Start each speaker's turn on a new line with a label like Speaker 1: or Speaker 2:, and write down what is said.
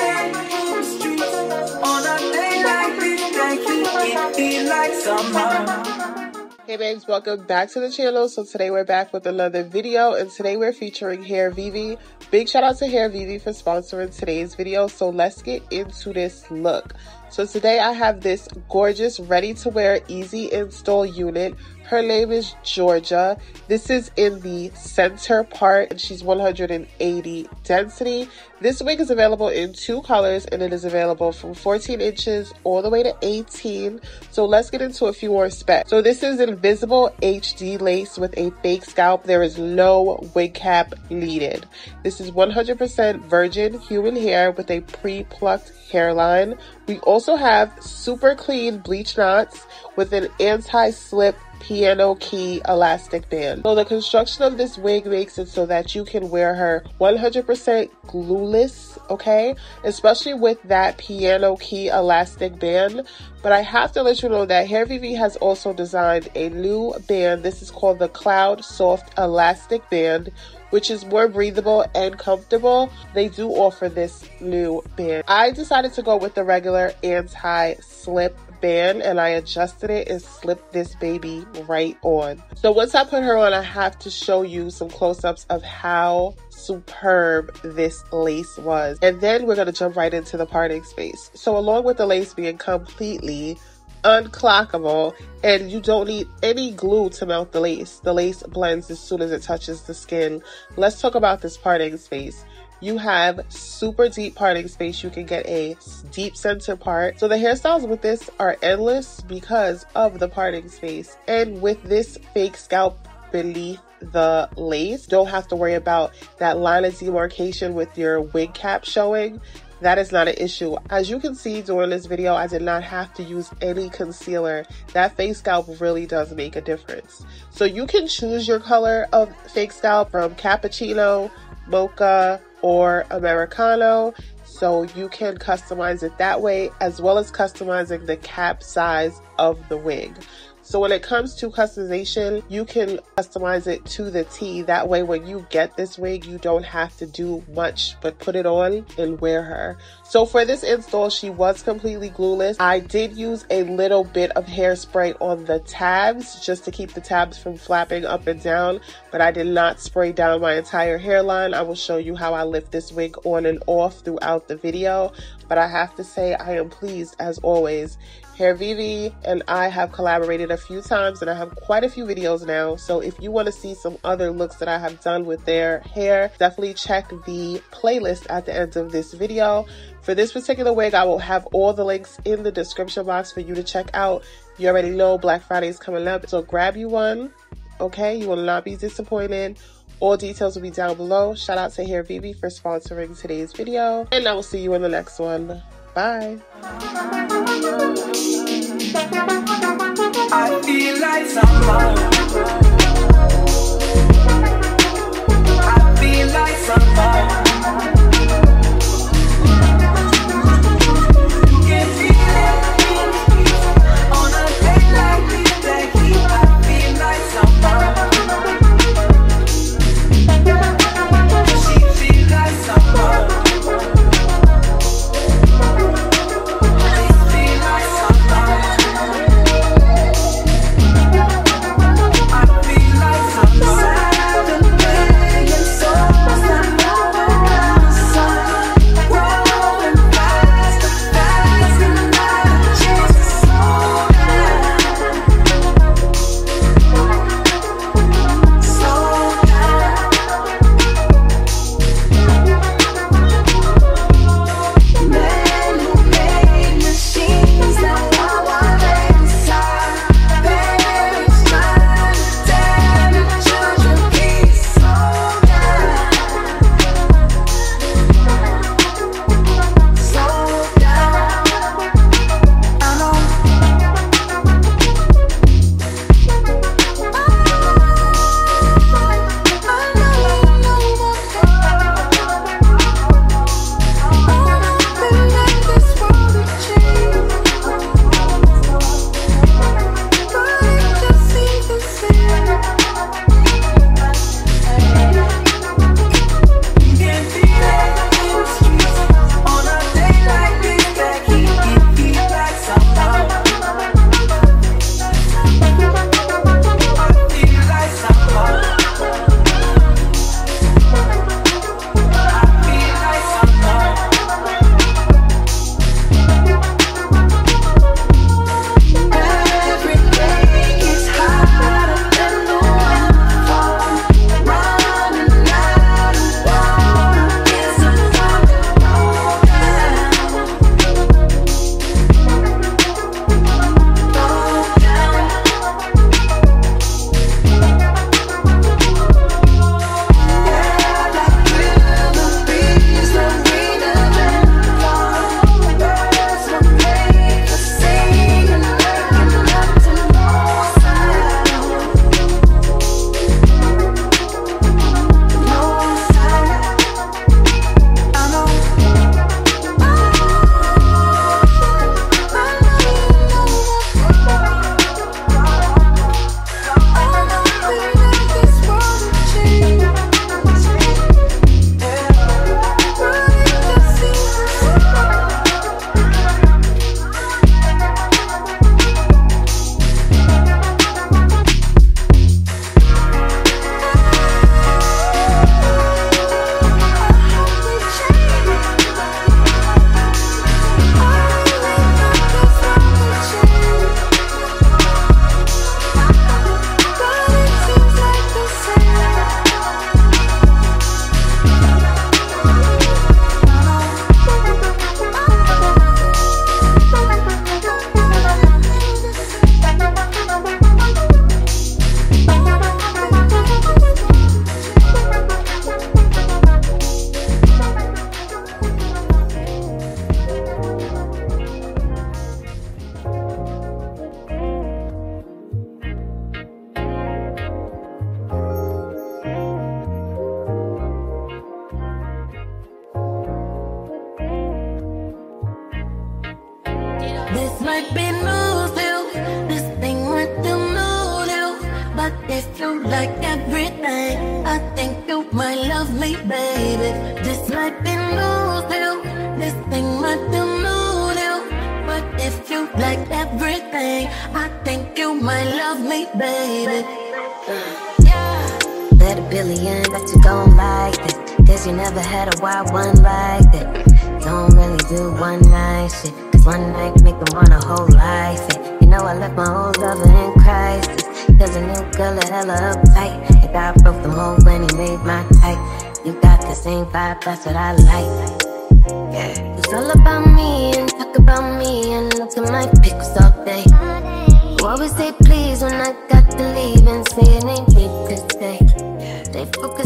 Speaker 1: feeling in the streets on a day like this that keep it feel like summer.
Speaker 2: Hey babes, welcome back to the channel. So today we're back with another video, and today we're featuring Hairvivi. Big shout out to Hairvivi for sponsoring today's video. So let's get into this look. So today I have this gorgeous ready to wear easy install unit. Her name is Georgia. This is in the center part and she's 180 density. This wig is available in 2 colors and it is available from 14 inches all the way to 18. So let's get into a few more specs. So this is invisible HD lace with a fake scalp. There is no wig cap needed. This is 100% virgin human hair with a pre-plucked hairline. We also have super clean bleach knots with an anti-slip piano key elastic band. So the construction of this wig makes it so that you can wear her 100% glueless, okay? Especially with that piano key elastic band. But I have to let you know that Hairvivi has also designed a new band. This is called the Cloud Soft Elastic Band, which is more breathable and comfortable. They do offer this new band. I decided to go with the regular anti-slip band and I adjusted it and slipped this baby right on. So once I put her on, I have to show you some close-ups of how superb this lace was. And then we're gonna jump right into the parting space. So along with the lace being completely unclockable and you don't need any glue to melt the lace blends as soon as it touches the skin. Let's talk about this parting space. You have super deep parting space. You can get a deep center part. So the hairstyles with this are endless because of the parting space. And with this fake scalp beneath the lace, don't have to worry about that line of demarcation with your wig cap showing. That is not an issue. As you can see during this video, I did not have to use any concealer. That fake scalp really does make a difference. So you can choose your color of fake scalp from Cappuccino, Mocha, or Americano. So you can customize it that way, as well as customizing the cap size of the wig. So when it comes to customization, you can customize it to the T. That way when you get this wig, you don't have to do much but put it on and wear her. So for this install, she was completely glueless. I did use a little bit of hairspray on the tabs just to keep the tabs from flapping up and down, but I did not spray down my entire hairline. I will show you how I lift this wig on and off throughout the video, but I have to say I am pleased as always. Hairvivi and I have collaborated a few times and I have quite a few videos now. So if you want to see some other looks that I have done with their hair, definitely check the playlist at the end of this video. For this particular wig, I will have all the links in the description box for you to check out. You already know Black Friday is coming up, so grab you one, okay? You will not be disappointed. All details will be down below. Shout out to Hairvivi for sponsoring today's video, and I will see you in the next one. Bye.
Speaker 1: I feel like summer. I feel like summer. You can feel it on a day like this that keep. I feel like summer. She feels like summer.
Speaker 3: Seven billion souls I know. if you like everything, I think you might love me, baby. This might be new to you, this thing might be new to you. But if you like everything, I think you might love me, baby. Yeah. Bet a billion that you gon' like this, cause you never had a wild one like that. Don't really do one night shit, cause one night make them want a whole life. And you know I left my old lover in crisis, cause a new girl a hella uptight. And God broke the mold when he made my type. You got the same vibe, that's what I like. Yeah. It's all about me and talk about me and look at my pics all day. You always say please when I got to leave and say it ain't me to say. They focus